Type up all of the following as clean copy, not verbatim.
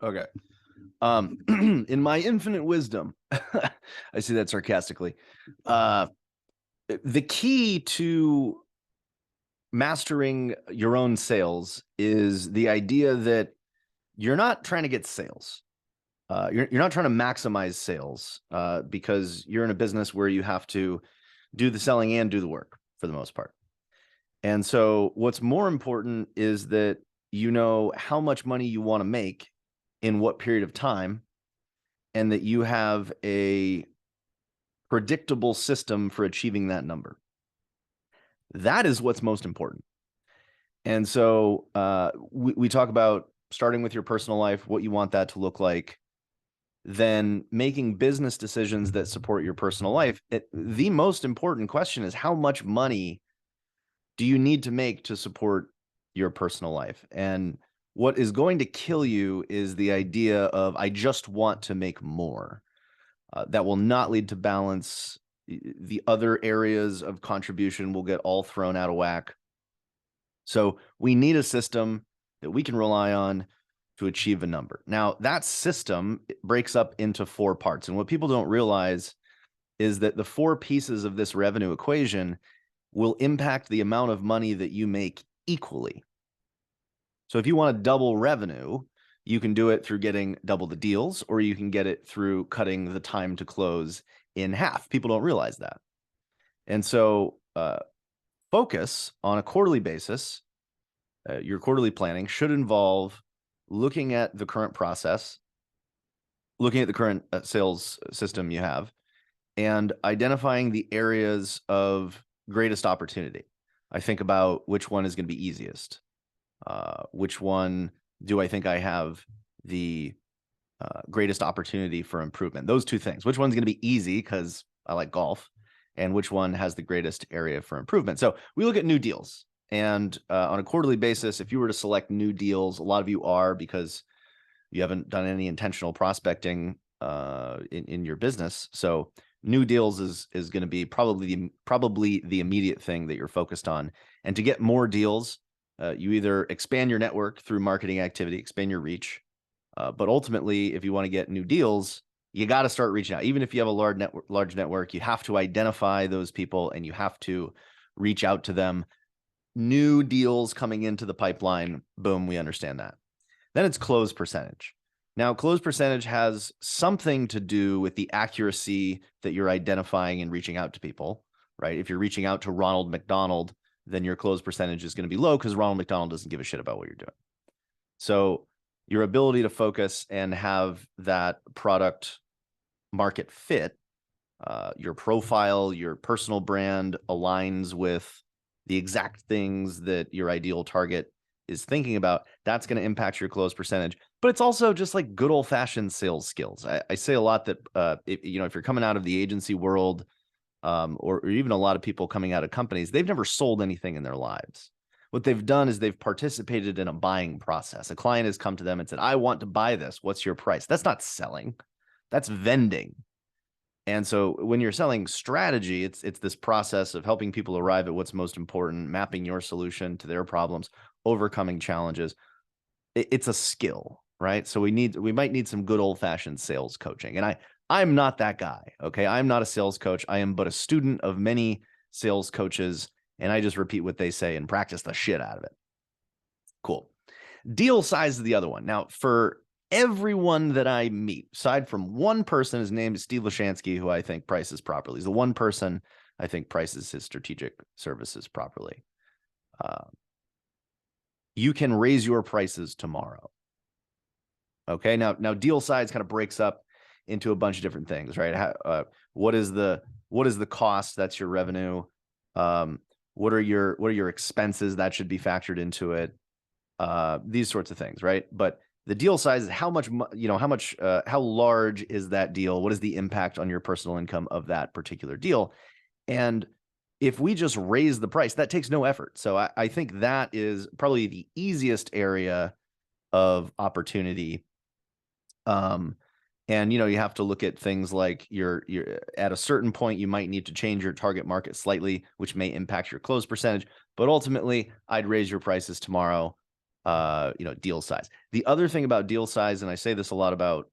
Okay. In my infinite wisdom, I say that sarcastically. Uh, the key to mastering your own sales is the idea that you're not trying to get sales. You're not trying to maximize sales because you're in a business where you have to do the selling and do the work for the most part. And so, what's more important is that you know how much money you want to make in what period of time, and that you have a predictable system for achieving that number. That is what's most important. And so we talk about starting with your personal life, what you want that to look like, then making business decisions that support your personal life. The most important question is how much money do you need to make to support your personal life? And what is going to kill you is the idea of, I just want to make more. That will not lead to balance. The other areas of contribution will get all thrown out of whack. So we need a system that we can rely on to achieve a number. Now, that system breaks up into four parts. And what people don't realize is that the four pieces of this revenue equation will impact the amount of money that you make equally. So if you want to double revenue, you can do it through getting double the deals, or you can get it through cutting the time to close in half. People don't realize that. And so focus on a quarterly basis. Your quarterly planning should involve looking at the current process, looking at the current sales system you have, and identifying the areas of greatest opportunity. I think about which one is going to be easiest. Which one do I think I have the greatest opportunity for improvement? Those two things. Which one's going to be easy because I like golf, and which one has the greatest area for improvement? So we look at new deals. And on a quarterly basis, if you were to select new deals, a lot of you are because you haven't done any intentional prospecting in your business. So new deals is going to be probably the immediate thing that you're focused on. And to get more deals, you either expand your network through marketing activity, expand your reach. But ultimately, if you want to get new deals, you got to start reaching out. Even if you have a large network, you have to identify those people and you have to reach out to them. New deals coming into the pipeline, boom, we understand that. Then it's close percentage. Now, close percentage has something to do with the accuracy that you're identifying and reaching out to people, right? If you're reaching out to Ronald McDonald, then your close percentage is going to be low because Ronald McDonald doesn't give a shit about what you're doing. So your ability to focus and have that product market fit, your profile, your personal brand aligns with the exact things that your ideal target is thinking about, that's going to impact your close percentage. But it's also just like good old fashioned sales skills. I say a lot that, if you're coming out of the agency world, or even a lot of people coming out of companies, they've never sold anything in their lives. What they've done is they've participated in a buying process. A client has come to them and said, I want to buy this. What's your price? That's not selling. That's vending. And so when you're selling strategy, it's this process of helping people arrive at what's most important, mapping your solution to their problems, overcoming challenges. It's a skill, right? So we might need some good old-fashioned sales coaching. And I'm not that guy, okay? I'm not a sales coach. I am but a student of many sales coaches, and I just repeat what they say and practice the shit out of it. Cool. Deal size is the other one. Now, for everyone that I meet, aside from one person, his name is Steve Lashansky, who I think prices properly. He's the one person I think prices his strategic services properly. You can raise your prices tomorrow. Okay. Now deal size kind of breaks up into a bunch of different things, right? What is the cost? That's your revenue. What are your expenses that should be factored into it? These sorts of things, right? But the deal size is how large is that deal? What is the impact on your personal income of that particular deal? And if we just raise the price, that takes no effort. So I think that is probably the easiest area of opportunity. And you have to look at things like you're at a certain point, you might need to change your target market slightly, which may impact your close percentage. But ultimately, I'd raise your prices tomorrow. deal size. The other thing about deal size, and I say this a lot about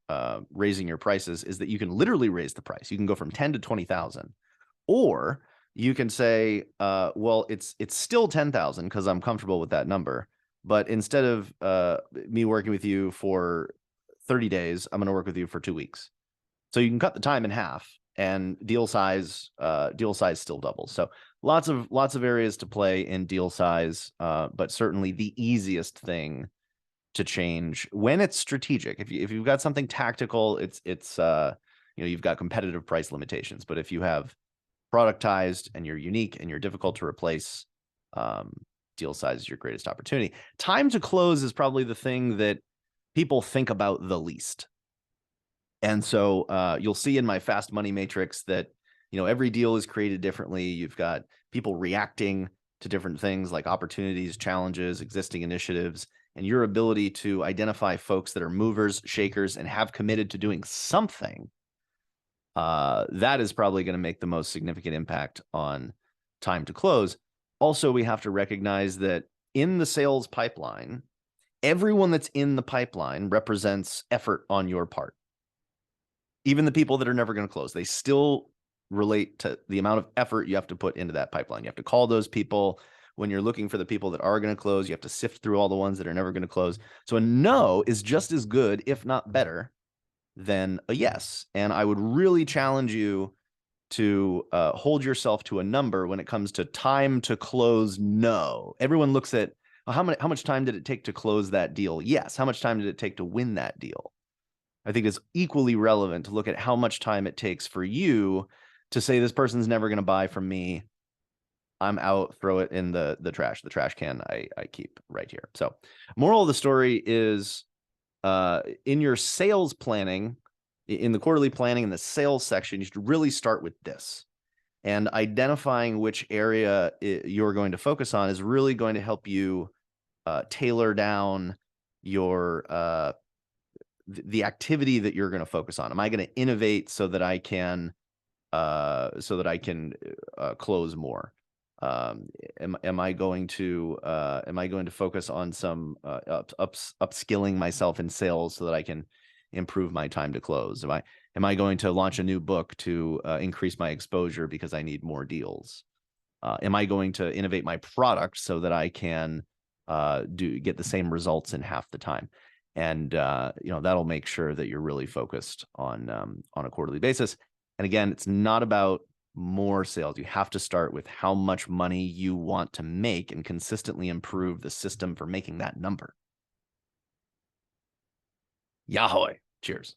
raising your prices, is that you can literally raise the price. You can go from 10 to 20,000, or you can say, well, it's still 10,000 because I'm comfortable with that number. But instead of me working with you for 30 days, I'm going to work with you for 2 weeks. So you can cut the time in half, and deal size still doubles. So lots of areas to play in deal size, but certainly the easiest thing to change when it's strategic. If you've got something tactical, it's you've got competitive price limitations. But if you have productized and you're unique and you're difficult to replace, deal size is your greatest opportunity. Time to close is probably the thing that people think about the least. And so you'll see in my fast money matrix that, every deal is created differently. You've got people reacting to different things like opportunities, challenges, existing initiatives, and your ability to identify folks that are movers, shakers, and have committed to doing something. That is probably going to make the most significant impact on time to close. Also, we have to recognize that in the sales pipeline, everyone that's in the pipeline represents effort on your part. Even the people that are never going to close, they still relate to the amount of effort you have to put into that pipeline. You have to call those people. When you're looking for the people that are going to close, you have to sift through all the ones that are never going to close. So a no is just as good, if not better, than a yes. And I would really challenge you to hold yourself to a number when it comes to time to close no. Everyone looks at, well, how much time did it take to close that deal? Yes. How much time did it take to win that deal? I think it's equally relevant to look at how much time it takes for you to say, this person's never going to buy from me. I'm out, throw it in the trash can I keep right here. So moral of the story is, in your sales planning, in the quarterly planning in the sales section, you should really start with this. And identifying which area you're going to focus on is really going to help you tailor down your the activity that you're going to focus on. Am I going to innovate so that I can close more? Am I going to focus on some upskilling myself in sales so that I can improve my time to close? Am I going to launch a new book to increase my exposure because I need more deals? Am I going to innovate my product so that I can get the same results in half the time? And that'll make sure that you're really focused on a quarterly basis. And again, it's not about more sales. You have to start with how much money you want to make and consistently improve the system for making that number. Yahoo! Cheers.